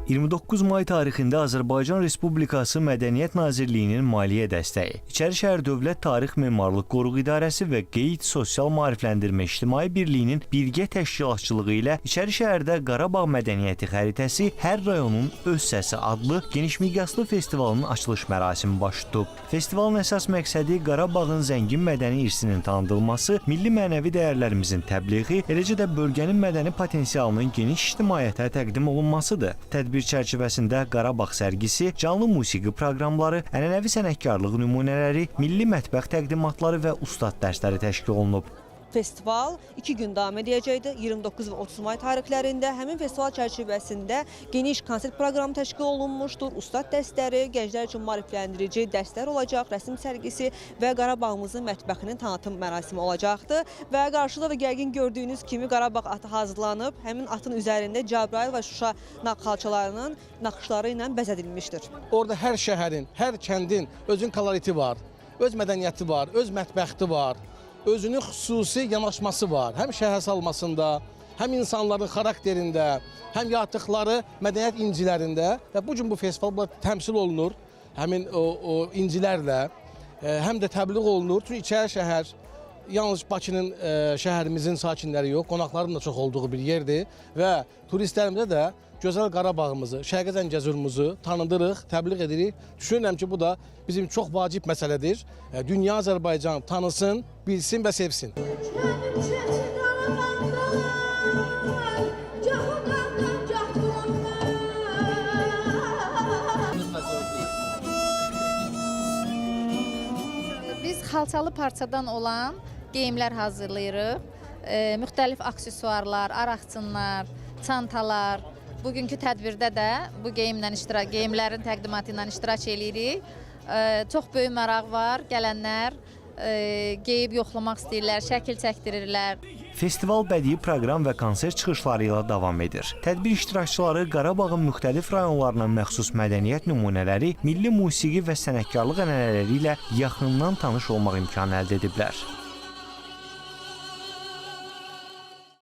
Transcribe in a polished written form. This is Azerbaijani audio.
29 may tarixində Azərbaycan Respublikası Mədəniyyət Nazirliyinin maliyyə dəstəyi, İçərişəhər Dövlət Tarix Memarlıq Qoruğu İdarəsi və Qeyd Sosial Maarifləndirmə İctimai Birliyinin birgə təşkilatçılığı ilə İçərişəhərdə Qarabağ Mədəniyyəti xəritəsi Hər rayonun öz səsi adlı genişmiqyaslı festivalının açılış mərasimi baş tutub. Festivalın əsas məqsədi Qarabağın zəngin mədəni irsinin tanıdılması, milli mənəvi dəyərlərimizin təbliği, eləcə də bölgənin mədəni potensialının geniş ictimaiyyətə təqdim olunmasıdır. Tədbir çərçivəsində Qarabağ sərgisi, canlı musiqi proqramları, ənənəvi sənətkarlıq nümunələri, milli mətbəx təqdimatları və ustad dərsləri təşkil olunub. Festival 2 gün davam edəcəkdir. 29 və 30 may tarixlərində həmin festival çərçivəsində geniş konsert proqramı təşkil olunmuşdur. Ustad dərsləri, gənclər üçün maarifləndirici dərslər olacaq, rəsm sərgisi və Qarabağımızın mətbəxinin tanıtım mərasimi olacaqdır. Və qarşıda da gərgin gördüyünüz kimi Qarabağ atı hazırlanıb, həmin atın üzərində Cəbrayıl və Şuşa xalçalarının naxışları ilə bəzədilmişdir. Orada hər şəhərin, hər kəndin özünün koloriti var, öz mədəniyyəti var, öz mətbəxti var. Özünün xüsusi yanaşması var. Həm şəhər salmasında, həm insanların xarakterində, həm yaratdıqları mədəniyyət incilərində və bu gün bu festival təmsil olunur. Həmin o incilərlə həm də təbliğ olunur. Çünki İçərişəhər yalnız Bakının şəhərimizin sakinləri yox, qonaqların da çox olduğu bir yerdir və turistlərimizə də gözəl Qarabağımızı, Şərqi Zəngəzurumuzu tanıdırıq, təbliğ edirik. Düşünürəm ki, bu da bizim çox vacib məsələdir. Dünya Azərbaycan tanısın, bilsin və sevsin. Biz xalçalı parçadan olan geyimlər hazırlayırıq. Müxtəlif aksesuarlar, araqçınlar, çantalar. Bugünkü tədbirdə də bu geyimlərin təqdimatı ilə iştirak edirik. Çox böyük maraq var, gələnlər geyib yoxlamaq istəyirlər, şəkil çəkdirirlər. Festival bədii proqram və konsert çıxışları ilə davam edir. Tədbir iştirakçıları Qarabağın müxtəlif rayonlarına məxsus mədəniyyət nümunələri, milli musiqi və sənətkarlıq ənənələri ilə yaxından tanış olmaq imkanı əldə ediblər.